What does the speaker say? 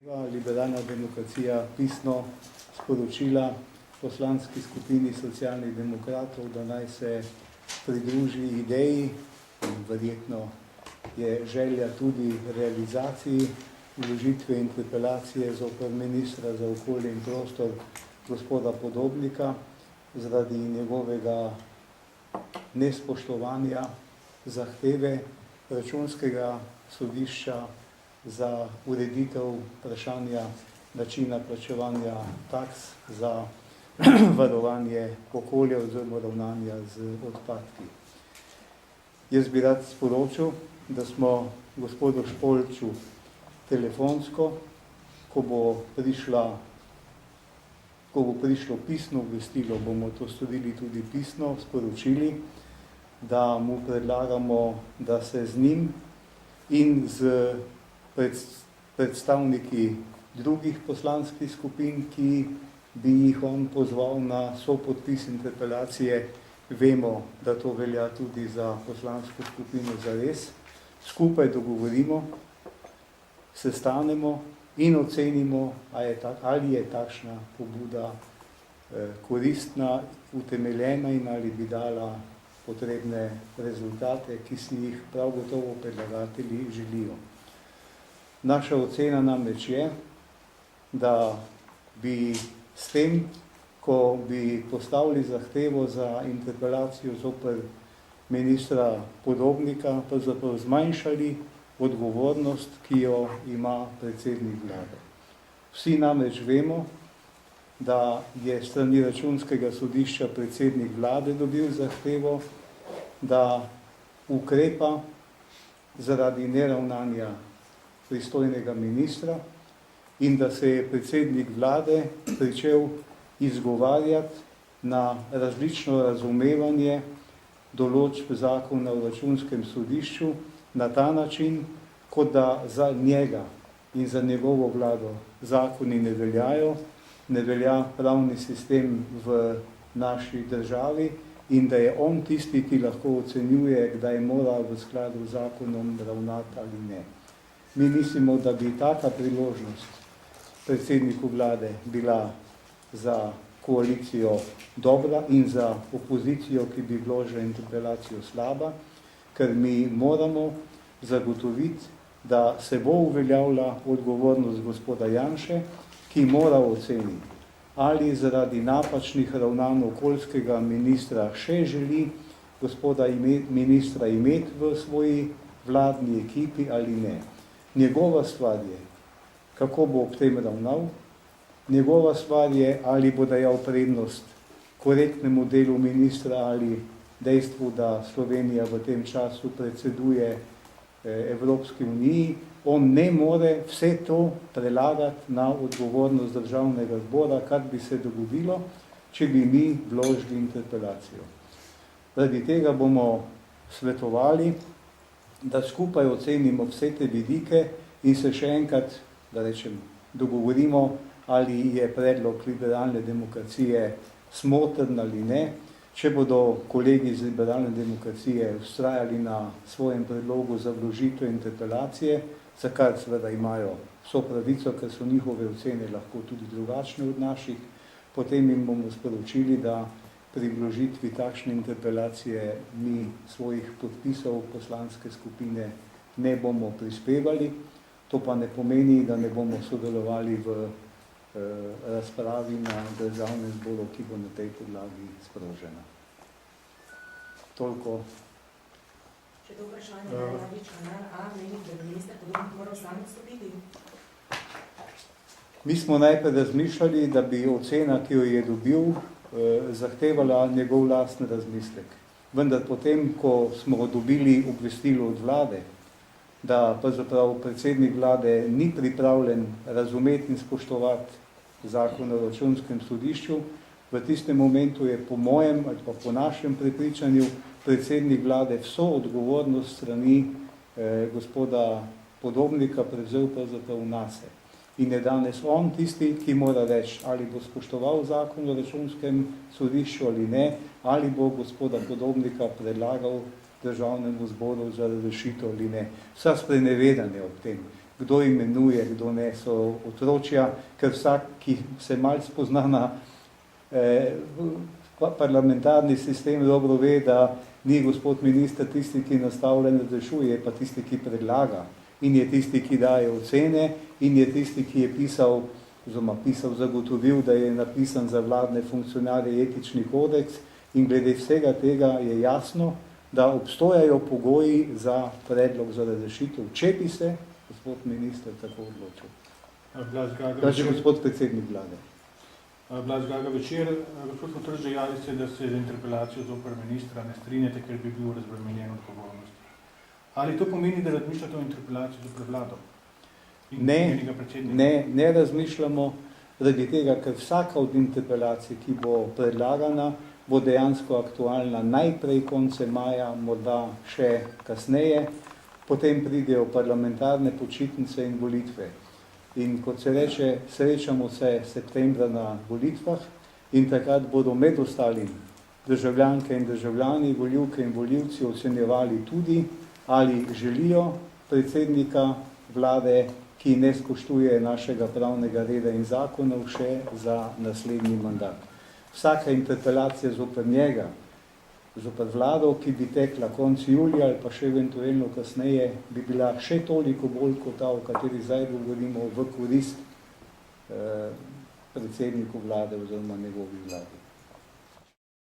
Liberalna demokracija pisno sporočila poslanski skupini socialnih demokratov, da naj se pridruži ideji in verjetno je želja tudi realizaciji vložitve interpelacije zoper ministra za okolje in prostor gospoda Podobnika zaradi njegovega nespoštovanja zahteve Računskega sodišča za ureditev vprašanja načina plačevanja taks za varovanje okolja oziroma ravnanja z odpadki. Jaz bi rad sporočil, da smo gospodu Špolču telefonsko, ko bo prišlo pisno obvestilo, bomo to storili tudi pisno, sporočili, da mu predlagamo, da se z njim in z predstavniki drugih poslanskih skupin, ki bi jih on pozval na sopodpis interpelacije, vemo, da to velja tudi za poslansko skupino Zares, skupaj dogovorimo, sestanemo in ocenimo, ali je takšna pobuda koristna, utemeljena in ali bi dala potrebne rezultate, ki si jih prav gotovo predlagatelji želijo. Naša ocena namreč je, da bi s tem, ko bi postavili zahtevo za interpelacijo zoper ministra Podobnika, pravzaprav zmanjšali odgovornost, ki jo ima predsednik vlade. Vsi namreč vemo, da je s strani Računskega sodišča predsednik vlade dobil zahtevo, da ukrepa zaradi neravnanja pristojnega ministra in da se je predsednik vlade pričel izgovarjati na različno razumevanje določb zakona o Računskem sodišču na ta način, kot da za njega in za njegovo vlado zakoni ne veljajo, ne velja pravni sistem v naši državi in da je on tisti, ki lahko ocenjuje, kdaj mora v skladu z zakonom ravnati ali ne. Mi mislimo, da bi taka priložnost predsedniku vlade bila za koalicijo dobra in za opozicijo, ki bi vložila interpelacijo slaba, ker mi moramo zagotoviti, da se bo uveljavila odgovornost gospoda Janše, ki mora oceniti, ali zaradi napačnih ravnanj okoljskega ministra še želi gospoda ministra imeti v svoji vladni ekipi ali ne. Njegova stvar je, kako bo ob tem ravnal, njegova stvar je, ali bo dajal prednost korektnemu delu ministra ali dejstvu, da Slovenija v tem času predseduje Evropski uniji. On ne more vse to prelagati na odgovornost državnega zbora, kar bi se dogodilo, če bi mi vložili interpelacijo. Zaradi tega bomo svetovali, da skupaj ocenimo vse te vidike in se še enkrat, da rečem, dogovorimo, ali je predlog liberalne demokracije smotrn ali ne. Če bodo kolegi iz liberalne demokracije vztrajali na svojem predlogu za vložitev interpelacije, za kar seveda imajo vso pravico, ker so njihove ocene lahko tudi drugačne od naših, potem jim bomo sporočili, da pri vložitvi takšne interpelacije mi svojih podpisov poslanske skupine ne bomo prispevali. To pa ne pomeni, da ne bomo sodelovali v razpravi na državnem zboru, ki bo na tej podlagi sprožena. Toliko. Če to vprašanje je Radič kanal A, meni, da bi minister Podobnik moral sam odstopiti? Mi smo najprej razmišljali, da bi ocena, ki jo je dobil, zahtevala njegov lastni razmislek. Vendar potem, ko smo dobili obvestilo od vlade, da pravzaprav predsednik vlade ni pripravljen razumeti in spoštovati zakon o Računskem sodišču, v tistem momentu je po mojem ali pa po našem prepričanju predsednik vlade vso odgovornost strani gospoda Podobnika prevzel pravzaprav nase. In je danes on tisti, ki mora reči, ali bo spoštoval zakon o Računskem sodišču ali ne, ali bo gospoda Podobnika predlagal državnemu zboru za rešitev ali ne. Vsa sprenevedanje ob tem. kdo imenuje, kdo ne, so otročja, ker vsak, ki se malo spozna na parlamentarni sistem, dobro ve, da ni gospod minister tisti, ki nastavlja in razrešuje, je pa tisti, ki predlaga in je tisti, ki daje ocene in je tisti, ki je pisal, zagotovil, da je napisan za vladne funkcionarje etični kodeks in glede vsega tega je jasno, da obstojajo pogoji za predlog za razrešitev, če bi se gospod minister tako odločil. Kaže gospod predsednik vlade. Blaž Gaga večer. Gospod Potrž, dejali ste, da se z interpelacijo zoper ministra ne strinjate, ker bi bil razbremenjen odgovornosti. Ali to pomeni, da razmišljate o interpelaciji zoper vlado? Ne razmišljamo, zaradi tega, ker vsaka od interpelacij, ki bo predlagana, bo dejansko aktualna najprej konce maja, morda še kasneje, potem pridejo parlamentarne počitnice in volitve. In kot se reče, srečamo se septembra na volitvah in takrat bodo med ostalim državljanke in državljani, volivke in volivci ocenjevali tudi, ali želijo predsednika vlade, ki ne spoštuje našega pravnega reda in zakonov še za naslednji mandat. Vsaka interpelacija zoper njega, zoper vlado, ki bi tekla konec julija ali pa še eventualno kasneje, bi bila še toliko bolj kot ta, o kateri zdaj govorimo, v korist predsedniku vlade oziroma njegovi vladi.